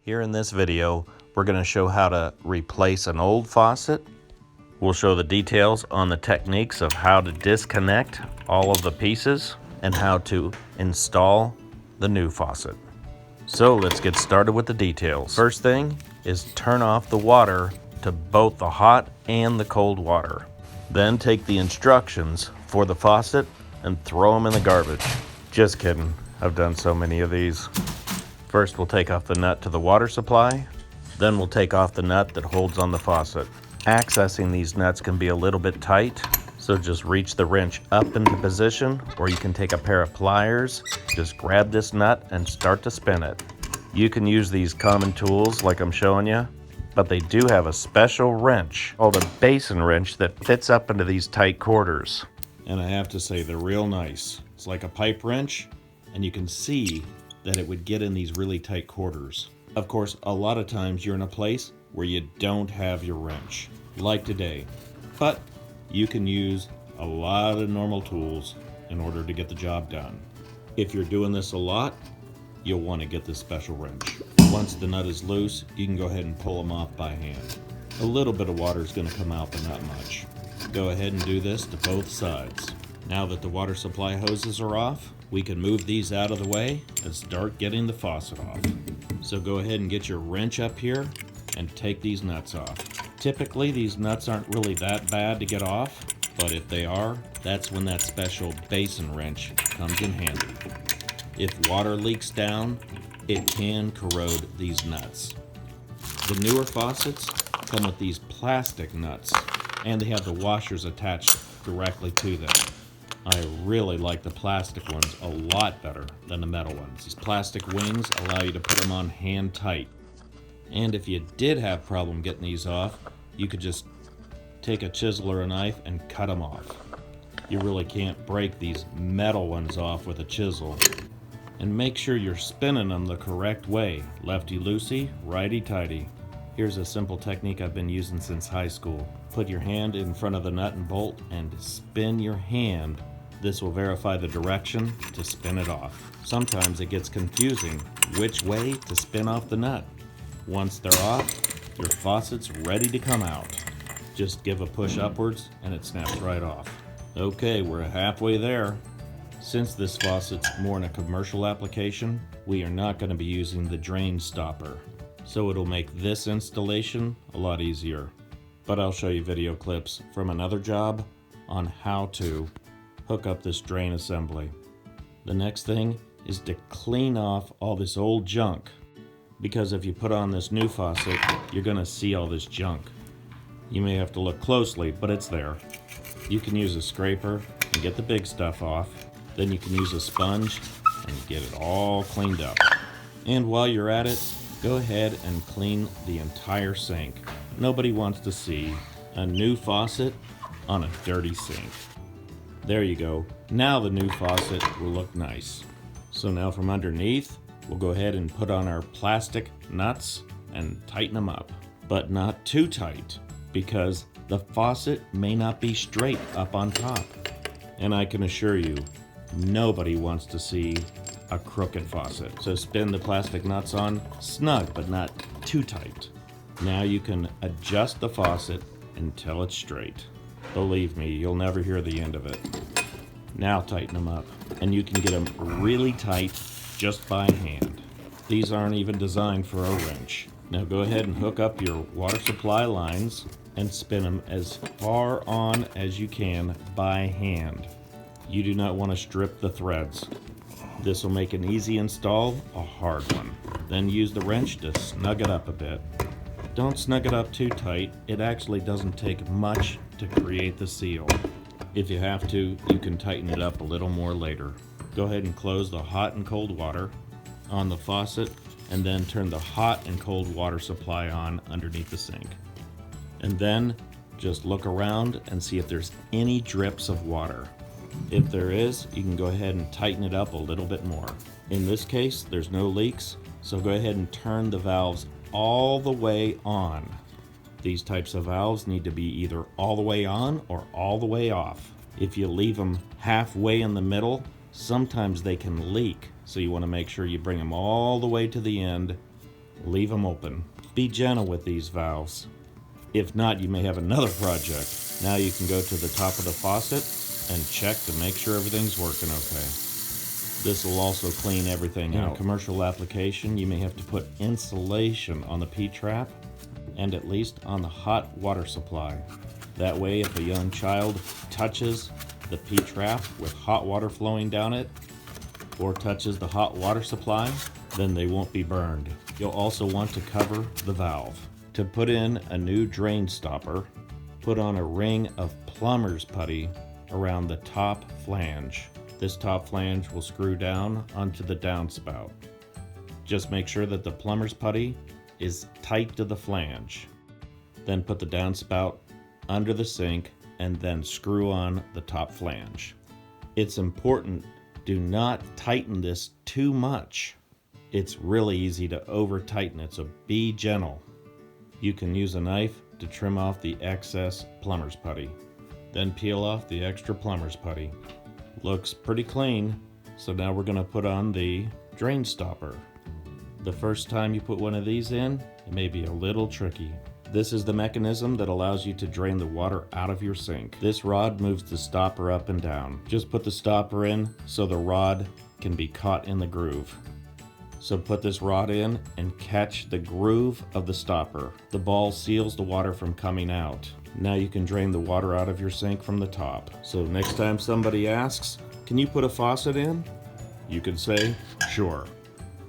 Here in this video, we're going to show how to replace an old faucet. We'll show the details on the techniques of how to disconnect all of the pieces and how to install the new faucet. So let's get started with the details. First thing is turn off the water to both the hot and the cold water. Then take the instructions for the faucet and throw them in the garbage. Just kidding, I've done so many of these. First we'll take off the nut to the water supply, then we'll take off the nut that holds on the faucet. Accessing these nuts can be a little bit tight, so just reach the wrench up into position, or you can take a pair of pliers, just grab this nut and start to spin it. You can use these common tools like I'm showing you, but they do have a special wrench called a basin wrench that fits up into these tight quarters. And I have to say, they're real nice. It's like a pipe wrench, and you can see that it would get in these really tight quarters. Of course, a lot of times you're in a place where you don't have your wrench, like today. But you can use a lot of normal tools in order to get the job done. If you're doing this a lot, you'll want to get this special wrench. Once the nut is loose, you can go ahead and pull them off by hand. A little bit of water is going to come out, but not much. Go ahead and do this to both sides. Now that the water supply hoses are off, we can move these out of the way and start getting the faucet off. So go ahead and get your wrench up here and take these nuts off. Typically, these nuts aren't really that bad to get off, but if they are, that's when that special basin wrench comes in handy. If water leaks down, it can corrode these nuts. The newer faucets come with these plastic nuts, and they have the washers attached directly to them. I really like the plastic ones a lot better than the metal ones. These plastic wings allow you to put them on hand tight. And if you did have a problem getting these off, you could just take a chisel or a knife and cut them off. You really can't break these metal ones off with a chisel. And make sure you're spinning them the correct way. Lefty-loosey, righty-tighty. Here's a simple technique I've been using since high school. Put your hand in front of the nut and bolt and spin your hand. This will verify the direction to spin it off. Sometimes it gets confusing which way to spin off the nut. Once they're off, your faucet's ready to come out. Just give a push upwards and it snaps right off. Okay, we're halfway there. Since this faucet's more in a commercial application, we are not going to be using the drain stopper. So it'll make this installation a lot easier. But I'll show you video clips from another job on how to hook up this drain assembly. The next thing is to clean off all this old junk, because if you put on this new faucet, you're going to see all this junk. You may have to look closely, but it's there. You can use a scraper and get the big stuff off. Then you can use a sponge and get it all cleaned up. And while you're at it, go ahead and clean the entire sink. Nobody wants to see a new faucet on a dirty sink. There you go. Now the new faucet will look nice. So now from underneath, we'll go ahead and put on our plastic nuts and tighten them up. But not too tight, because the faucet may not be straight up on top. And I can assure you, nobody wants to see a crooked faucet. So spin the plastic nuts on, snug but not too tight. Now you can adjust the faucet until it's straight. Believe me, you'll never hear the end of it. Now tighten them up, and you can get them really tight just by hand. These aren't even designed for a wrench. Now go ahead and hook up your water supply lines and spin them as far on as you can by hand. You do not want to strip the threads. This will make an easy install a hard one. Then use the wrench to snug it up a bit. Don't snug it up too tight. It actually doesn't take much to create the seal. If you have to, you can tighten it up a little more later. Go ahead and close the hot and cold water on the faucet, and then turn the hot and cold water supply on underneath the sink. And then just look around and see if there's any drips of water. If there is, you can go ahead and tighten it up a little bit more. In this case, there's no leaks, so go ahead and turn the valves all the way on. These types of valves need to be either all the way on or all the way off. If you leave them halfway in the middle, sometimes they can leak. So you want to make sure you bring them all the way to the end leave them open. Be gentle with these valves. If not, you may have another project. Now you can go to the top of the faucet and check to make sure everything's working okay. This will also clean everything out. In a commercial application, you may have to put insulation on the P-trap and at least on the hot water supply. That way, if a young child touches the P-trap with hot water flowing down it or touches the hot water supply, then they won't be burned. You'll also want to cover the valve. To put in a new drain stopper, put on a ring of plumber's putty around the top flange. This top flange will screw down onto the downspout. Just make sure that the plumber's putty is tight to the flange. Then put the downspout under the sink and then screw on the top flange. It's important, do not tighten this too much. It's really easy to over tighten it, so be gentle. You can use a knife to trim off the excess plumber's putty. Then peel off the extra plumber's putty. Looks pretty clean, so now we're gonna put on the drain stopper. The first time you put one of these in, it may be a little tricky. This is the mechanism that allows you to drain the water out of your sink. This rod moves the stopper up and down. Just put the stopper in so the rod can be caught in the groove. So put this rod in and catch the groove of the stopper. The ball seals the water from coming out. Now you can drain the water out of your sink from the top. So next time somebody asks, can you put a faucet in? You can say, sure.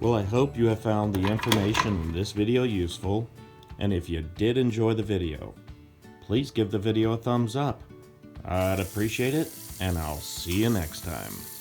Well, I hope you have found the information in this video useful. And if you did enjoy the video, please give the video a thumbs up. I'd appreciate it, and I'll see you next time.